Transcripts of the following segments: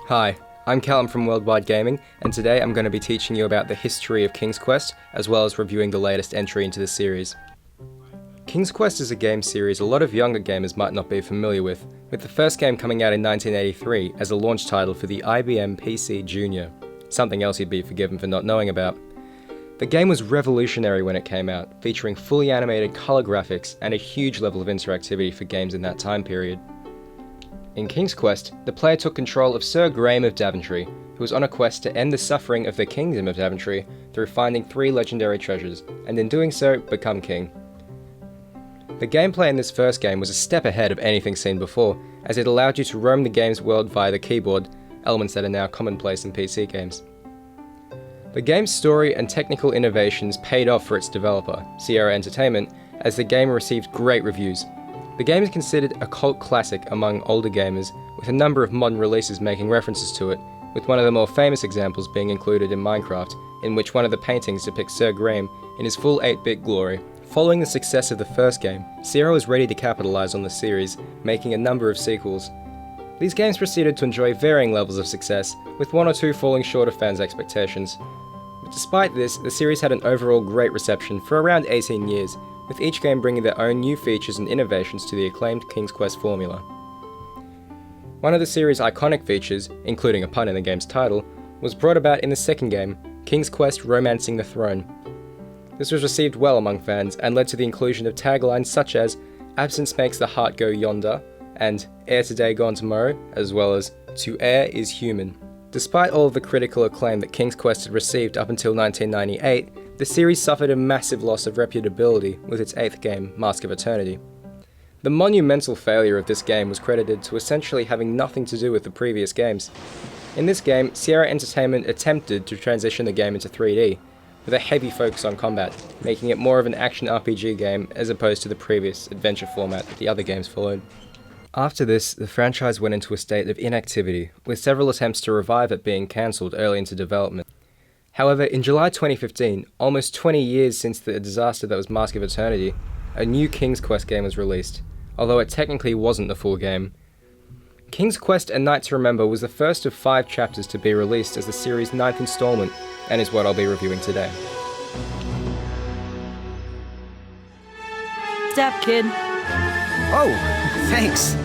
Hi, I'm Callum from Worldwide Gaming, and today I'm going to be teaching you about the history of King's Quest, as well as reviewing the latest entry into the series. King's Quest is a game series a lot of younger gamers might not be familiar with the first game coming out in 1983 as a launch title for the IBM PC Junior, something else you'd be forgiven for not knowing about. The game was revolutionary when it came out, featuring fully animated colour graphics and a huge level of interactivity for games in that time period. In King's Quest, the player took control of Sir Graham of Daventry, who was on a quest to end the suffering of the Kingdom of Daventry through finding 3 legendary treasures, and in doing so, become king. The gameplay in this first game was a step ahead of anything seen before, as it allowed you to roam the game's world via the keyboard, elements that are now commonplace in PC games. The game's story and technical innovations paid off for its developer, Sierra Entertainment, as the game received great reviews. The game is considered a cult classic among older gamers, with a number of modern releases making references to it, with one of the more famous examples being included in Minecraft, in which one of the paintings depicts Sir Graham in his full 8-bit glory. Following the success of the first game, Sierra was ready to capitalize on the series, making a number of sequels. These games proceeded to enjoy varying levels of success, with 1 or 2 falling short of fans' expectations. But despite this, the series had an overall great reception for around 18 years, with each game bringing their own new features and innovations to the acclaimed King's Quest formula. One of the series' iconic features, including a pun in the game's title, was brought about in the second game, King's Quest Romancing the Throne. This was received well among fans and led to the inclusion of taglines such as "Absence makes the heart go yonder" and "Ere today gone tomorrow," as well as "To err is human." Despite all of the critical acclaim that King's Quest had received up until 1998, the series suffered a massive loss of reputability with its 8th game, Mask of Eternity. The monumental failure of this game was credited to essentially having nothing to do with the previous games. In this game, Sierra Entertainment attempted to transition the game into 3D, with a heavy focus on combat, making it more of an action RPG game as opposed to the previous adventure format that the other games followed. After this, the franchise went into a state of inactivity, with several attempts to revive it being cancelled early into development. However, in July 2015, almost 20 years since the disaster that was Mask of Eternity, a new King's Quest game was released, although it technically wasn't the full game. King's Quest: A Night to Remember was the first of 5 chapters to be released as the series' 9th installment, and is what I'll be reviewing today. Step, kid. Oh, thanks.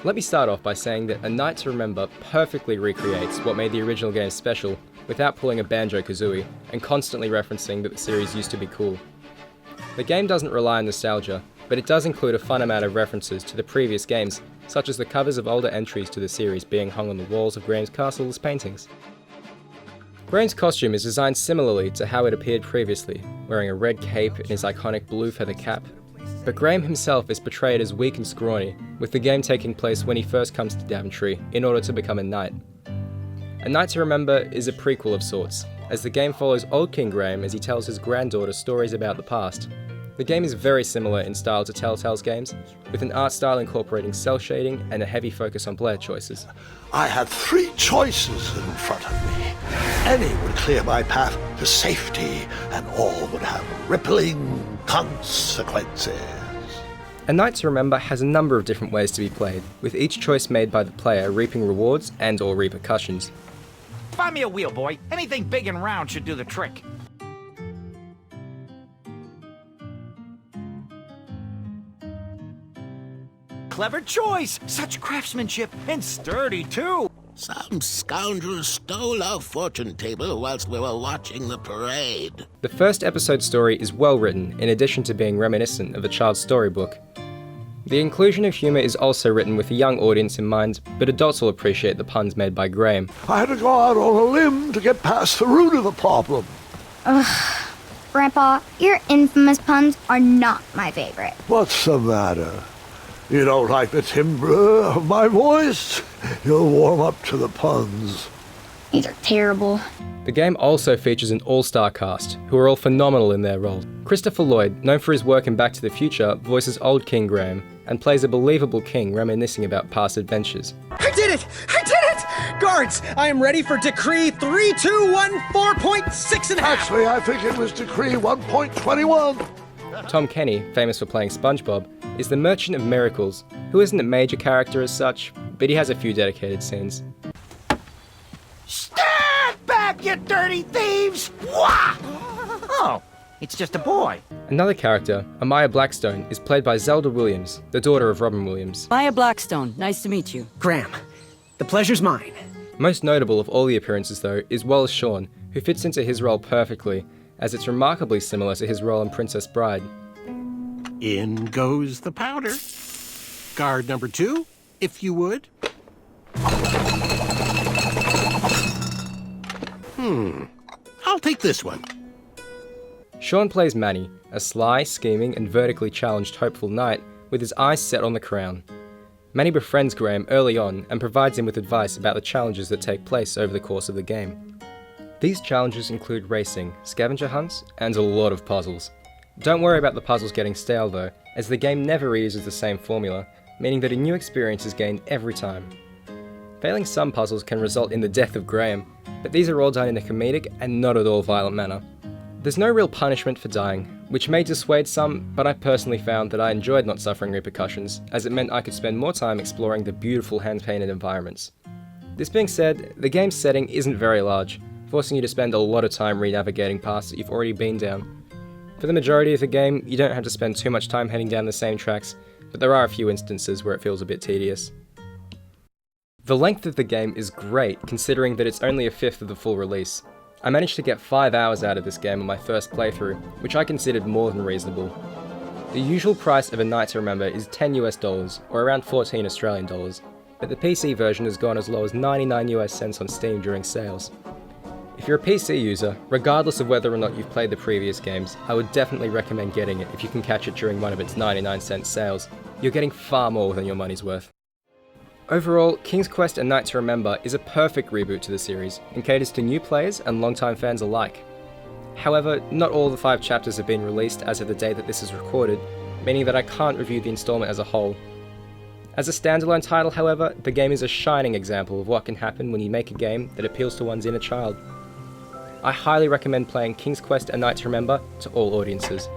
Let me start off by saying that A Night to Remember perfectly recreates what made the original game special without pulling a Banjo-Kazooie and constantly referencing that the series used to be cool. The game doesn't rely on nostalgia, but it does include a fun amount of references to the previous games, such as the covers of older entries to the series being hung on the walls of Graham's castle as paintings. Graham's costume is designed similarly to how it appeared previously, wearing a red cape and his iconic blue feather cap. But Graham himself is portrayed as weak and scrawny, with the game taking place when he first comes to Daventry in order to become a knight. A Night to Remember is a prequel of sorts, as the game follows old King Graham as he tells his granddaughter stories about the past. The game is very similar in style to Telltale's games, with an art style incorporating cel shading and a heavy focus on player choices. I had 3 choices in front of me. Any would clear my path to safety, and all would have rippling consequences. A Night to Remember has a number of different ways to be played, with each choice made by the player reaping rewards and/or repercussions. Find me a wheel, boy. Anything big and round should do the trick. Clever choice! Such craftsmanship, and sturdy, too! Some scoundrel stole our fortune table whilst we were watching the parade. The first episode's story is well written, in addition to being reminiscent of a child's storybook. The inclusion of humour is also written with a young audience in mind, but adults will appreciate the puns made by Graham. I had to go out on a limb to get past the root of the problem. Ugh. Grandpa, your infamous puns are not my favorite. What's the matter? You don't like the timbre of my voice? You'll warm up to the puns. These are terrible. The game also features an all-star cast, who are all phenomenal in their roles. Christopher Lloyd, known for his work in Back to the Future, voices old King Graham, and plays a believable king reminiscing about past adventures. I did it! I did it! Guards, I am ready for Decree 3214.6 and a half! Actually, I think it was Decree 1.21. Tom Kenny, famous for playing SpongeBob, is the Merchant of Miracles, who isn't a major character as such, but he has a few dedicated scenes. Stand back, you dirty thieves! Wah! Oh, it's just a boy. Another character, Amaya Blackstone, is played by Zelda Williams, the daughter of Robin Williams. Maya Blackstone, nice to meet you. Graham, the pleasure's mine. Most notable of all the appearances, though, is Wallace Shawn, who fits into his role perfectly, as it's remarkably similar to his role in Princess Bride. In goes the powder. Guard number 2, if you would. I'll take this one. Shawn plays Manny, a sly, scheming, and vertically challenged hopeful knight with his eyes set on the crown. Manny befriends Graham early on and provides him with advice about the challenges that take place over the course of the game. These challenges include racing, scavenger hunts, and a lot of puzzles. Don't worry about the puzzles getting stale though, as the game never reuses the same formula, meaning that a new experience is gained every time. Failing some puzzles can result in the death of Graham, but these are all done in a comedic and not at all violent manner. There's no real punishment for dying, which may dissuade some, but I personally found that I enjoyed not suffering repercussions, as it meant I could spend more time exploring the beautiful hand-painted environments. This being said, the game's setting isn't very large, forcing you to spend a lot of time re-navigating paths that you've already been down. For the majority of the game, you don't have to spend too much time heading down the same tracks, but there are a few instances where it feels a bit tedious. The length of the game is great, considering that it's only a fifth of the full release. I managed to get 5 hours out of this game on my first playthrough, which I considered more than reasonable. The usual price of A Night to Remember is $10 or around 14 Australian dollars, but the PC version has gone as low as 99 cents on Steam during sales. If you're a PC user, regardless of whether or not you've played the previous games, I would definitely recommend getting it if you can catch it during one of its 99-cent sales. You're getting far more than your money's worth. Overall, King's Quest: A Night to Remember is a perfect reboot to the series and caters to new players and longtime fans alike. However, not all the 5 chapters have been released as of the day that this is recorded, meaning that I can't review the installment as a whole. As a standalone title, however, the game is a shining example of what can happen when you make a game that appeals to one's inner child. I highly recommend playing King's Quest: A Night to Remember to all audiences.